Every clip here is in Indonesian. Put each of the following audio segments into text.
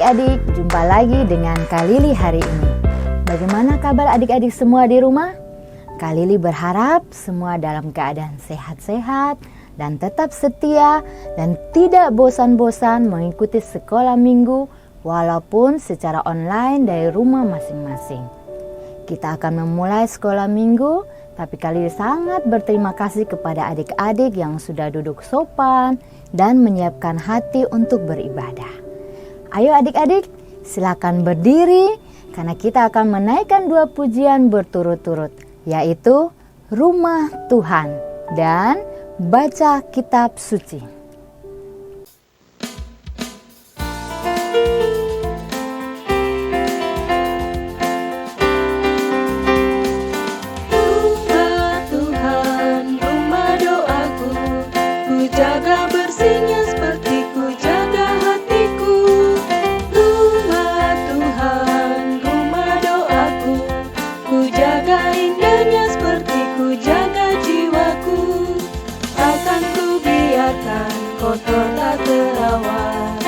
adik-adik, jumpa lagi dengan Kak Lili hari ini. Bagaimana kabar adik-adik semua di rumah? Kak Lili berharap semua dalam keadaan sehat-sehat dan tetap setia dan tidak bosan-bosan mengikuti sekolah minggu walaupun secara online dari rumah masing-masing. Kita akan memulai sekolah minggu, tapi Kak Lili sangat berterima kasih kepada adik-adik yang sudah duduk sopan dan menyiapkan hati untuk beribadah. Ayo adik-adik, silakan berdiri karena kita akan menaikkan 2 pujian berturut-turut, yaitu Rumah Tuhan dan Baca Kitab Suci. Kotor tak terawat,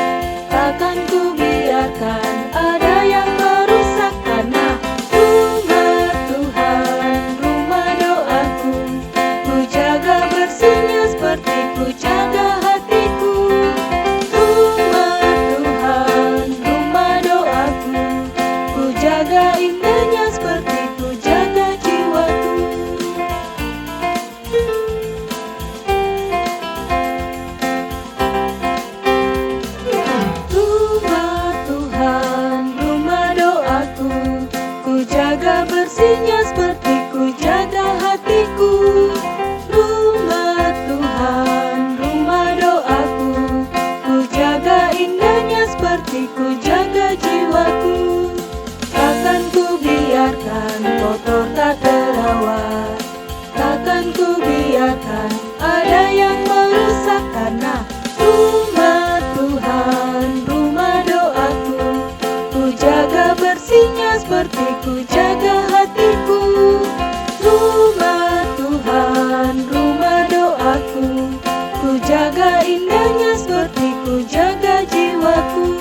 takkan ku biarkan ada yang merusak karena rumah Tuhan, rumah doaku. Ku jaga bersihnya seperti ku jaga hatiku. Rumah Tuhan, rumah doaku. Ku jaga indahnya seperti ku jaga jiwaku. Bersihnya seperti ku jaga hatiku. Rumah Tuhan, rumah doaku. Ku jaga indahnya seperti ku jaga jiwaku. Takkan ku biarkan kotor tak terawat, takkan ku biarkan ada yang merusak karena rumah Tuhan, rumah doaku. Ku jaga bersihnya seperti ku jaga hatiku. Rumah Tuhan, rumah doaku. Ku jaga indahnya seperti ku jaga jiwaku.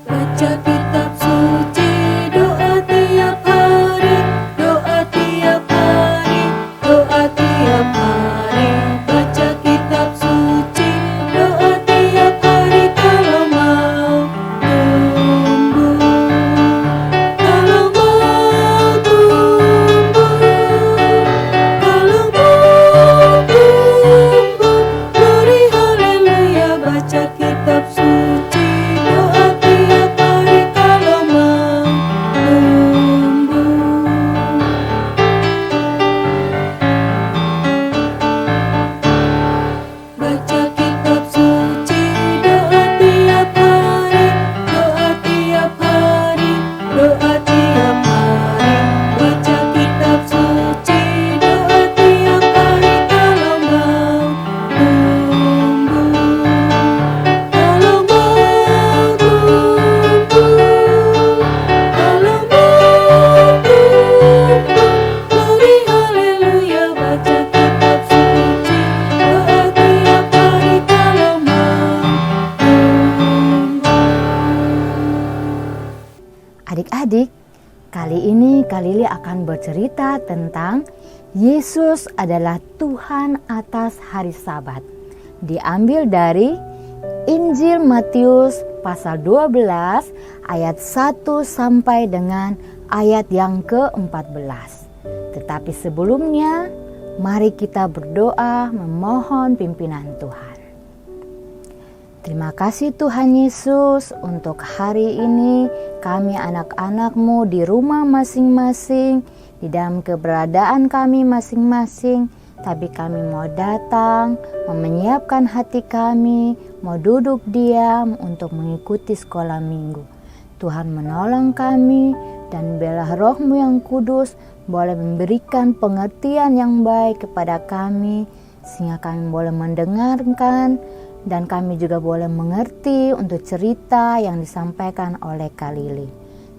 Baca kitab suci, doa tiap hari, doa tiap hari, doa tiap hari. Baca kitab suci, doa tiap hari kalau mau tumbuh, kalau mau tumbuh, kalau mau tumbuh. Glory haleluya, baca kitab suci, doa tiap hari kalau mau tumbuh. Baca kitab suci, doa tiap hari, doa tiap hari, doa tiap hari. Baca kitab suci, doa tiap hari kalau mau tumbuh, kalau mau tumbuh, kalau mau tumbuh. Glory haleluya, baca kitab suci, doa tiap hari kalau mau tumbuh. Adik-adik, kali ini Kak Lili akan bercerita tentang Yesus adalah Tuhan atas hari Sabat. Diambil dari Injil Matius pasal 12 ayat 1 sampai dengan ayat yang ke-14. Tetapi sebelumnya, mari kita berdoa memohon pimpinan Tuhan. Terima kasih Tuhan Yesus untuk hari ini kami anak-anak-Mu di rumah masing-masing, di dalam keberadaan kami masing-masing. Tapi kami mau datang, mau menyiapkan hati kami, mau duduk diam untuk mengikuti sekolah minggu. Tuhan menolong kami dan biarlah Roh-Mu yang kudus boleh memberikan pengertian yang baik kepada kami, sehingga kami boleh mendengarkan dan kami juga boleh mengerti untuk cerita yang disampaikan oleh Kak Lili.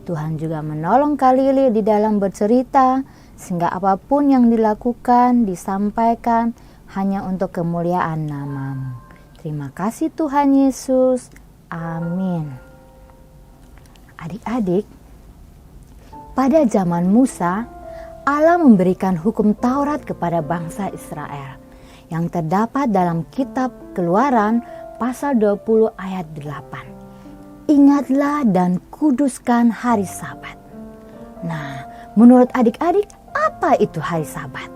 Tuhan juga menolong Kak Lili di dalam bercerita, sehingga apapun yang dilakukan, disampaikan hanya untuk kemuliaan nama-Mu. Terima kasih Tuhan Yesus. Amin. Adik-adik, pada zaman Musa, Allah memberikan hukum Taurat kepada bangsa Israel yang terdapat dalam kitab Keluaran pasal 20 ayat 8. Ingatlah dan kuduskan hari Sabat. Nah, menurut adik-adik, apa itu hari Sabat?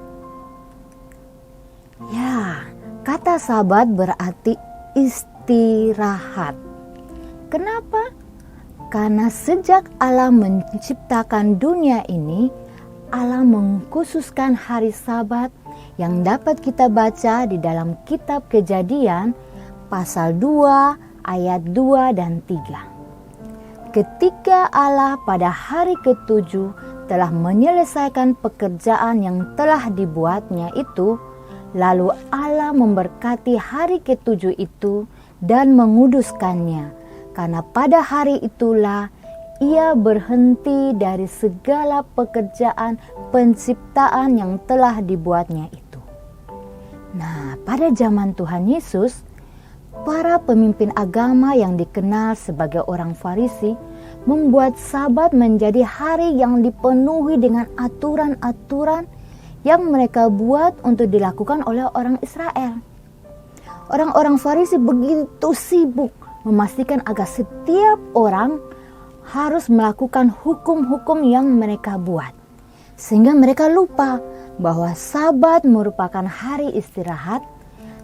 Ya, kata Sabat berarti istirahat. Kenapa? Karena sejak Allah menciptakan dunia ini, Allah mengkhususkan hari Sabat yang dapat kita baca di dalam kitab Kejadian pasal 2 ayat 2 dan 3. Ketika Allah pada hari ke-7 telah menyelesaikan pekerjaan yang telah dibuatnya itu, lalu Allah memberkati hari ke-7 itu dan menguduskannya, karena pada hari itulah Ia berhenti dari segala pekerjaan penciptaan yang telah dibuatnya itu. Nah, pada zaman Tuhan Yesus, para pemimpin agama yang dikenal sebagai orang Farisi membuat Sabat menjadi hari yang dipenuhi dengan aturan-aturan yang mereka buat untuk dilakukan oleh orang Israel. Orang-orang Farisi begitu sibuk memastikan agar setiap orang harus melakukan hukum-hukum yang mereka buat, sehingga mereka lupa bahwa Sabat merupakan hari istirahat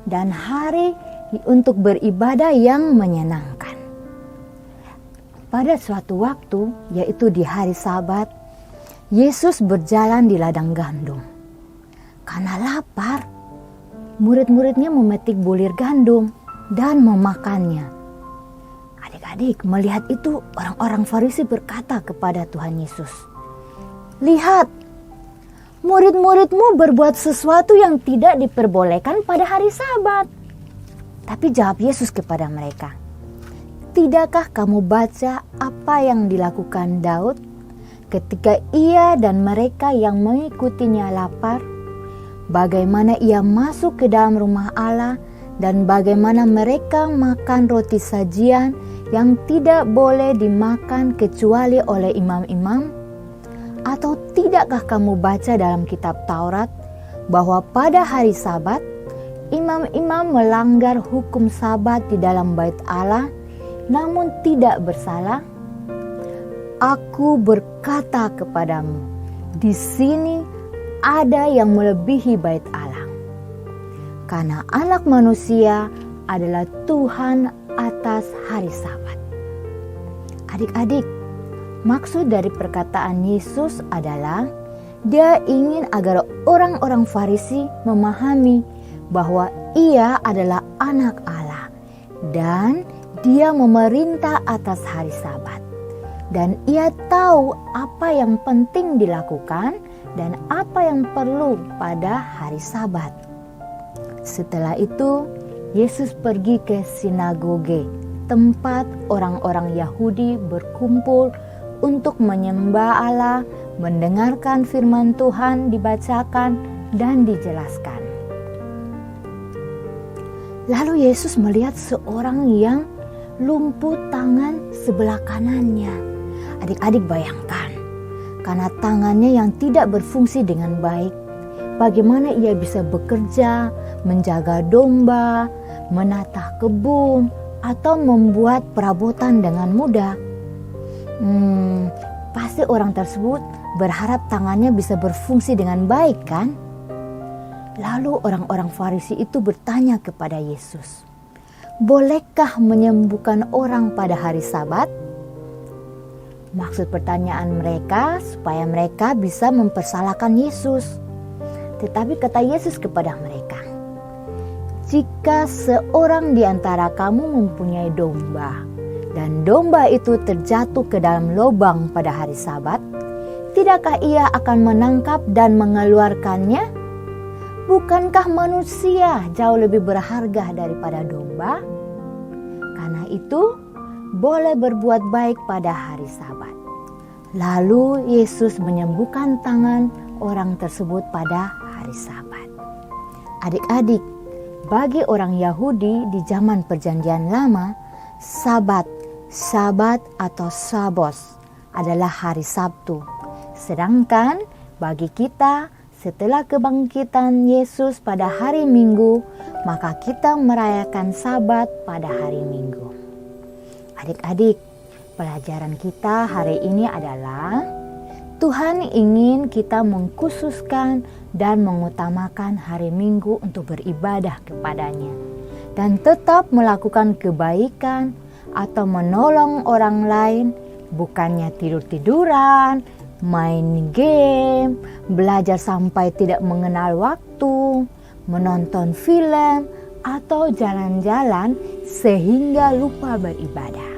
dan hari untuk beribadah yang menyenangkan. Pada suatu waktu, yaitu di hari Sabat, Yesus berjalan di ladang gandum. Karena lapar, murid-muridnya memetik bulir gandum dan memakannya. Adik-adik, melihat itu orang-orang Farisi berkata kepada Tuhan Yesus, "Lihat, murid-muridmu berbuat sesuatu yang tidak diperbolehkan pada hari Sabat." Tapi jawab Yesus kepada mereka, "Tidakkah kamu baca apa yang dilakukan Daud ketika ia dan mereka yang mengikutinya lapar? Bagaimana ia masuk ke dalam rumah Allah dan bagaimana mereka makan roti sajian yang tidak boleh dimakan kecuali oleh imam-imam? Atau tidakkah kamu baca dalam kitab Taurat bahwa pada hari Sabat imam-imam melanggar hukum Sabat di dalam bait Allah, namun tidak bersalah? Aku berkata kepadamu, di sini ada yang melebihi bait Allah. Karena Anak Manusia adalah Tuhan atas hari Sabat." Adik-adik, maksud dari perkataan Yesus adalah Dia ingin agar orang-orang Farisi memahami bahwa Ia adalah anak Allah dan Dia memerintah atas hari Sabat, dan Ia tahu apa yang penting dilakukan dan apa yang perlu pada hari Sabat. Setelah itu, Yesus pergi ke sinagoge, tempat orang-orang Yahudi berkumpul untuk menyembah Allah, mendengarkan firman Tuhan dibacakan dan dijelaskan. Lalu Yesus melihat seorang yang lumpuh tangan sebelah kanannya. Adik-adik bayangkan, karena tangannya yang tidak berfungsi dengan baik, bagaimana ia bisa bekerja, menjaga domba, menatah kebun, atau membuat perabotan dengan mudah? Pasti orang tersebut berharap tangannya bisa berfungsi dengan baik, kan? Lalu orang-orang Farisi itu bertanya kepada Yesus, "Bolehkah menyembuhkan orang pada hari Sabat?" Maksud pertanyaan mereka supaya mereka bisa mempersalahkan Yesus. Tetapi kata Yesus kepada mereka, "Jika seorang di antara kamu mempunyai domba, dan domba itu terjatuh ke dalam lubang pada hari Sabat, tidakkah ia akan menangkap dan mengeluarkannya? Bukankah manusia jauh lebih berharga daripada domba? Karena itu, boleh berbuat baik pada hari Sabat." Lalu Yesus menyembuhkan tangan orang tersebut pada hari Sabat. Adik-adik, bagi orang Yahudi di zaman Perjanjian Lama, Sabat atau Sabos adalah hari Sabtu. Sedangkan bagi kita, setelah kebangkitan Yesus pada hari Minggu, maka kita merayakan Sabat pada hari Minggu. Adik-adik, pelajaran kita hari ini adalah Tuhan ingin kita mengkhususkan dan mengutamakan hari Minggu untuk beribadah kepadanya dan tetap melakukan kebaikan atau menolong orang lain, bukannya tidur-tiduran, main game, belajar sampai tidak mengenal waktu, menonton film, atau jalan-jalan sehingga lupa beribadah.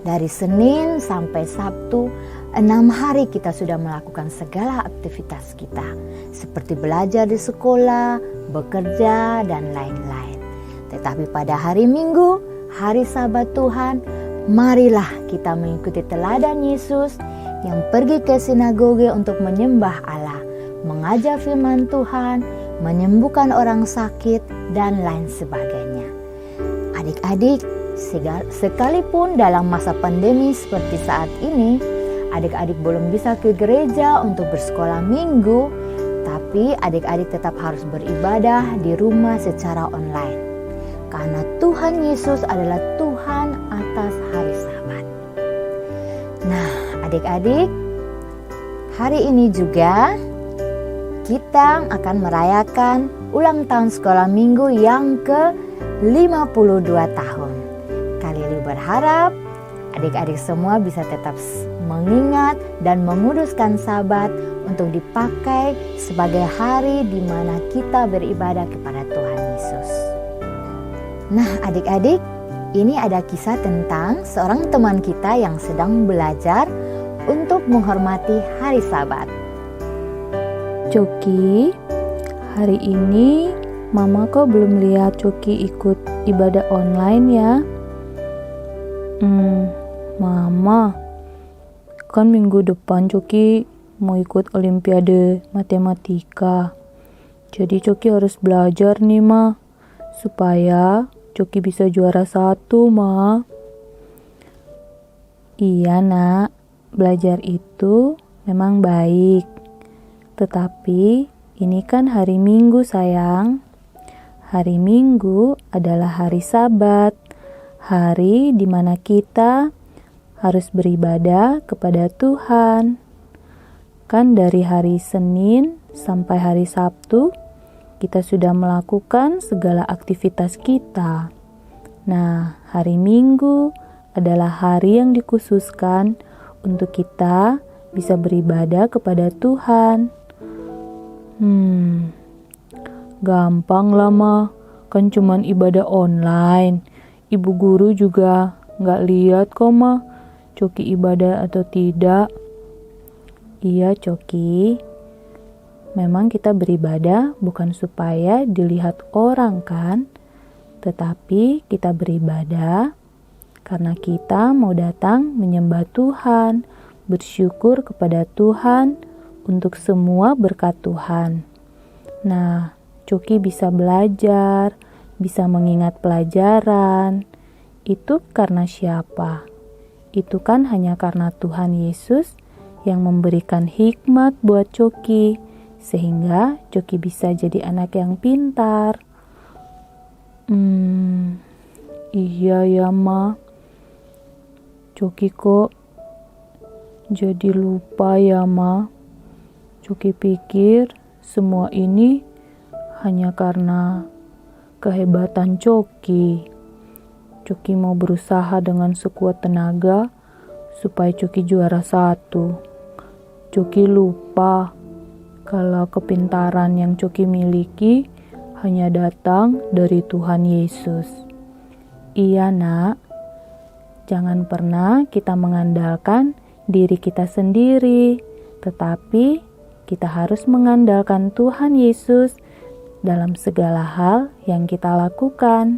Dari Senin sampai Sabtu, 6 hari kita sudah melakukan segala aktivitas kita, seperti belajar di sekolah, bekerja, dan lain-lain. Tetapi pada hari Minggu, hari Sabat Tuhan, marilah kita mengikuti teladan Yesus yang pergi ke sinagoge untuk menyembah Allah, mengajar firman Tuhan, menyembuhkan orang sakit, dan lain sebagainya. Adik-adik, sekalipun dalam masa pandemi seperti saat ini, adik-adik belum bisa ke gereja untuk bersekolah minggu, tapi adik-adik tetap harus beribadah di rumah secara online. Karena Tuhan Yesus adalah Tuhan atas hari Sabat. Nah, adik-adik, hari ini juga kita akan merayakan ulang tahun sekolah minggu yang ke-52 tahun. Kalili berharap adik-adik semua bisa tetap mengingat dan menguduskan Sabat untuk dipakai sebagai hari di mana kita beribadah kepada Tuhan Yesus. Nah, adik-adik, ini ada kisah tentang seorang teman kita yang sedang belajar untuk menghormati hari Sabat. Coki, hari ini Mama kok belum lihat Coki ikut ibadah online ya? Mama, kan minggu depan Coki mau ikut Olimpiade Matematika. Jadi Coki harus belajar nih, Ma, supaya Coki bisa juara 1, Ma. Iya, Nak, belajar itu memang baik. Tetapi ini kan hari Minggu, sayang. Hari Minggu adalah hari Sabat, hari di mana kita harus beribadah kepada Tuhan. Kan dari hari Senin sampai hari Sabtu, kita sudah melakukan segala aktivitas kita. Nah, hari Minggu adalah hari yang dikhususkan untuk kita bisa beribadah kepada Tuhan. Gampang lah, Ma. Kan cuman ibadah online. Ibu guru juga gak lihat kok, Ma, Coki ibadah atau tidak. Iya, Coki. Memang kita beribadah bukan supaya dilihat orang kan, tetapi kita beribadah karena kita mau datang menyembah Tuhan, bersyukur kepada Tuhan untuk semua berkat Tuhan. Nah, Coki bisa belajar, bisa mengingat pelajaran. Itu karena siapa? Itu kan hanya karena Tuhan Yesus yang memberikan hikmat buat Coki, sehingga Coki bisa jadi anak yang pintar. Iya ya, Ma. Coki kok jadi lupa ya, Ma. Coki pikir semua ini hanya karena kehebatan Coki. Coki mau berusaha dengan sekuat tenaga supaya Coki juara 1. Coki lupa kalau kepintaran yang Coki miliki hanya datang dari Tuhan Yesus. Iya, Nak. Jangan pernah kita mengandalkan diri kita sendiri, tetapi kita harus mengandalkan Tuhan Yesus dalam segala hal yang kita lakukan.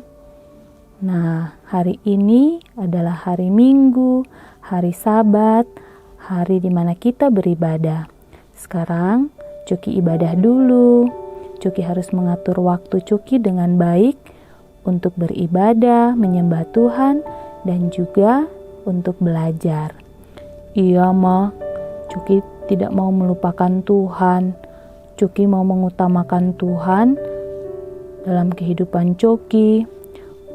Nah, hari ini adalah hari Minggu, hari Sabat, hari di mana kita beribadah. Sekarang Coki ibadah dulu. Coki harus mengatur waktu Coki dengan baik untuk beribadah, menyembah Tuhan, dan juga untuk belajar. Iya, Ma. Coki tidak mau melupakan Tuhan. Coki mau mengutamakan Tuhan dalam kehidupan Coki.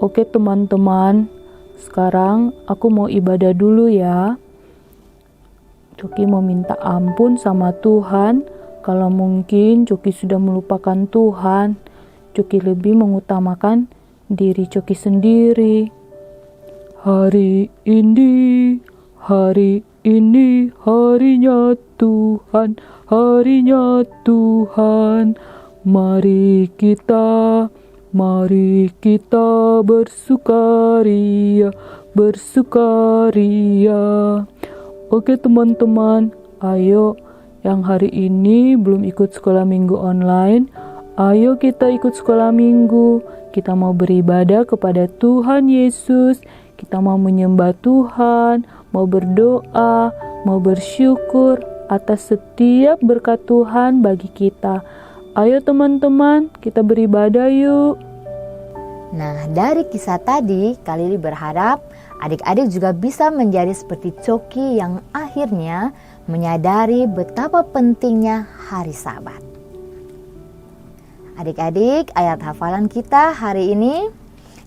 Oke teman-teman, sekarang aku mau ibadah dulu ya. Coki mau minta ampun sama Tuhan kalau mungkin Coki sudah melupakan Tuhan. Coki lebih mengutamakan diri Coki sendiri. Hari ini harinya Tuhan, harinya Tuhan. Mari kita bersukaria. Oke teman-teman, ayo yang hari ini belum ikut sekolah minggu online, ayo kita ikut sekolah minggu. Kita mau beribadah kepada Tuhan Yesus, kita mau menyembah Tuhan, mau berdoa, mau bersyukur atas setiap berkat Tuhan bagi kita. Ayo teman-teman, kita beribadah yuk. Nah, dari kisah tadi, Kak Lili berharap adik-adik juga bisa menjadi seperti Coki yang akhirnya menyadari betapa pentingnya hari Sabat. Adik-adik, ayat hafalan kita hari ini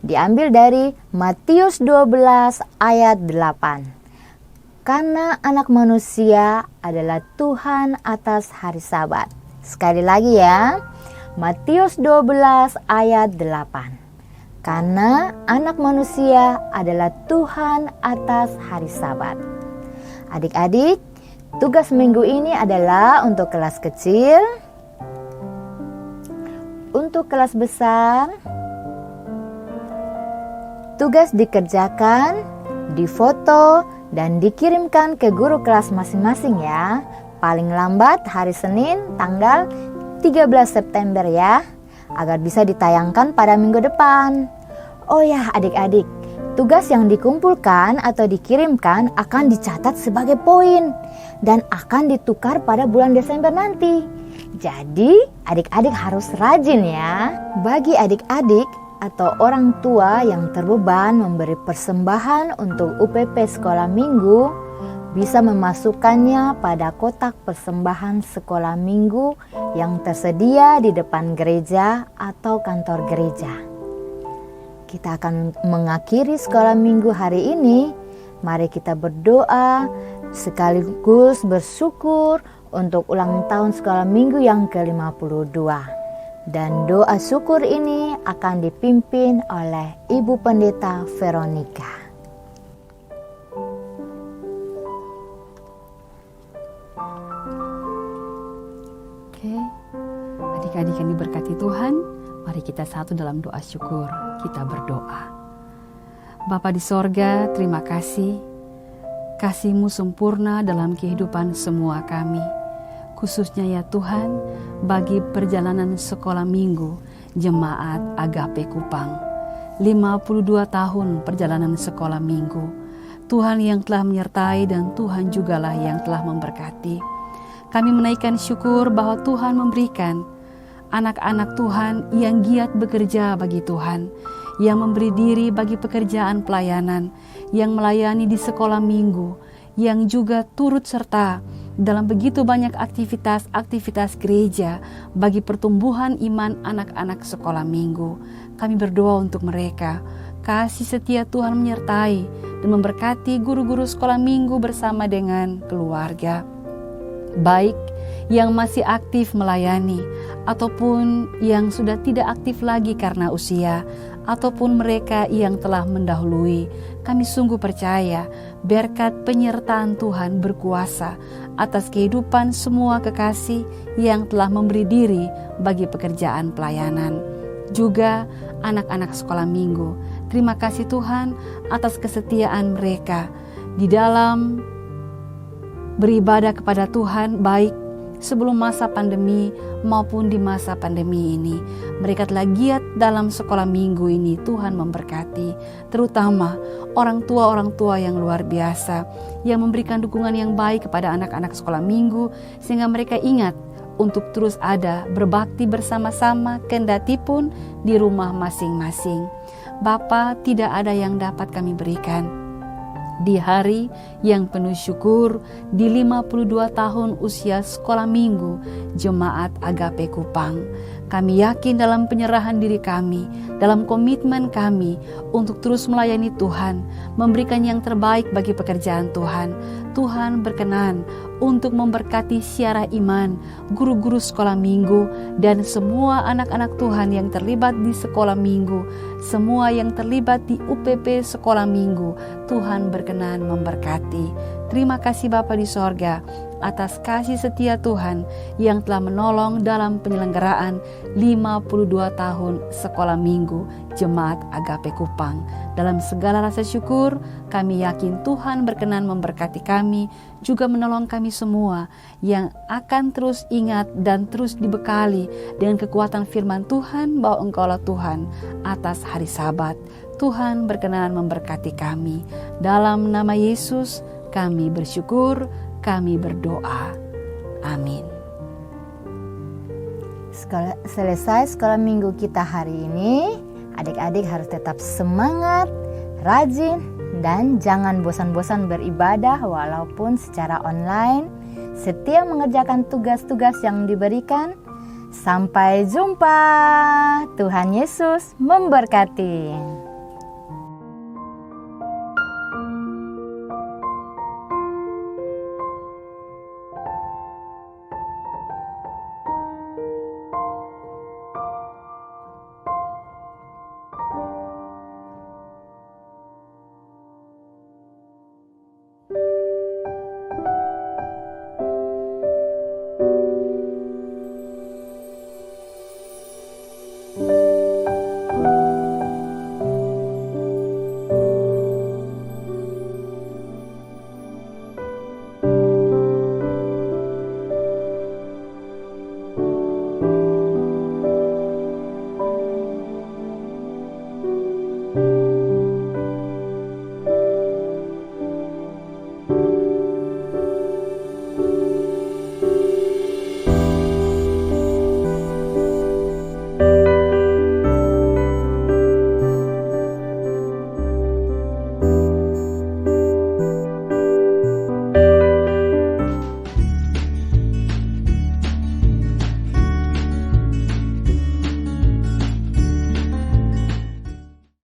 diambil dari Matius 12 ayat 8. Karena anak manusia adalah Tuhan atas hari Sabat. Sekali lagi ya, Matius 12 ayat 8. Karena anak manusia adalah Tuhan atas hari Sabat. Adik-adik, tugas minggu ini adalah untuk kelas kecil, untuk kelas besar. Tugas dikerjakan, difoto, dan dikirimkan ke guru kelas masing-masing ya. Paling lambat hari Senin tanggal 13 September ya, agar bisa ditayangkan pada minggu depan. Oh ya adik-adik, tugas yang dikumpulkan atau dikirimkan akan dicatat sebagai poin dan akan ditukar pada bulan Desember nanti. Jadi adik-adik harus rajin ya. Bagi adik-adik atau orang tua yang terbeban memberi persembahan untuk UPP sekolah minggu, bisa memasukkannya pada kotak persembahan sekolah minggu yang tersedia di depan gereja atau kantor gereja. Kita akan mengakhiri sekolah minggu hari ini. Mari kita berdoa sekaligus bersyukur untuk ulang tahun sekolah minggu yang ke-52. Dan doa syukur ini akan dipimpin oleh Ibu Pendeta Veronica. Adik-adik yang diberkati Tuhan, mari kita satu dalam doa syukur. Kita berdoa. Bapa di sorga, terima kasih. Kasih-Mu sempurna dalam kehidupan semua kami. Khususnya ya Tuhan, bagi perjalanan sekolah minggu Jemaat Agape Kupang. 52 tahun perjalanan sekolah minggu. Tuhan yang telah menyertai dan Tuhan jugalah yang telah memberkati. Kami menaikkan syukur bahwa Tuhan memberikan anak-anak Tuhan yang giat bekerja bagi Tuhan, yang memberi diri bagi pekerjaan pelayanan, yang melayani di sekolah minggu, yang juga turut serta dalam begitu banyak aktivitas-aktivitas gereja bagi pertumbuhan iman anak-anak sekolah minggu. Kami berdoa untuk mereka. Kasih setia Tuhan menyertai dan memberkati guru-guru sekolah minggu bersama dengan keluarga. Baik yang masih aktif melayani ataupun yang sudah tidak aktif lagi karena usia, ataupun mereka yang telah mendahului, kami sungguh percaya berkat penyertaan Tuhan berkuasa atas kehidupan semua kekasih yang telah memberi diri bagi pekerjaan pelayanan. Juga anak-anak sekolah minggu, terima kasih Tuhan atas kesetiaan mereka di dalam beribadah kepada Tuhan, baik sebelum masa pandemi maupun di masa pandemi ini. Mereka telah giat dalam sekolah minggu ini. Tuhan memberkati, terutama orang tua yang luar biasa yang memberikan dukungan yang baik kepada anak-anak sekolah minggu, sehingga mereka ingat untuk terus ada berbakti bersama-sama kendati pun di rumah masing-masing. Bapa, tidak ada yang dapat kami berikan di hari yang penuh syukur, di 52 tahun usia sekolah minggu Jemaat Agape Kupang. Kami yakin dalam penyerahan diri kami, dalam komitmen kami untuk terus melayani Tuhan, memberikan yang terbaik bagi pekerjaan Tuhan. Tuhan berkenan untuk memberkati Siara Iman, guru-guru sekolah minggu, dan semua anak-anak Tuhan yang terlibat di sekolah minggu, semua yang terlibat di UPP sekolah minggu. Tuhan berkenan memberkati. Terima kasih Bapa di sorga atas kasih setia Tuhan yang telah menolong dalam penyelenggaraan 52 tahun sekolah minggu Jemaat Agape Kupang. Dalam segala rasa syukur, kami yakin Tuhan berkenan memberkati kami, juga menolong kami semua yang akan terus ingat dan terus dibekali dengan kekuatan firman Tuhan bahwa Engkaulah Tuhan atas hari Sabat. Tuhan berkenan memberkati kami. Dalam nama Yesus kami bersyukur, kami berdoa. Amin. Selesai sekolah minggu kita hari ini. Adik-adik harus tetap semangat, rajin, dan jangan bosan-bosan beribadah walaupun secara online. Setia mengerjakan tugas-tugas yang diberikan. Sampai jumpa. Tuhan Yesus memberkati.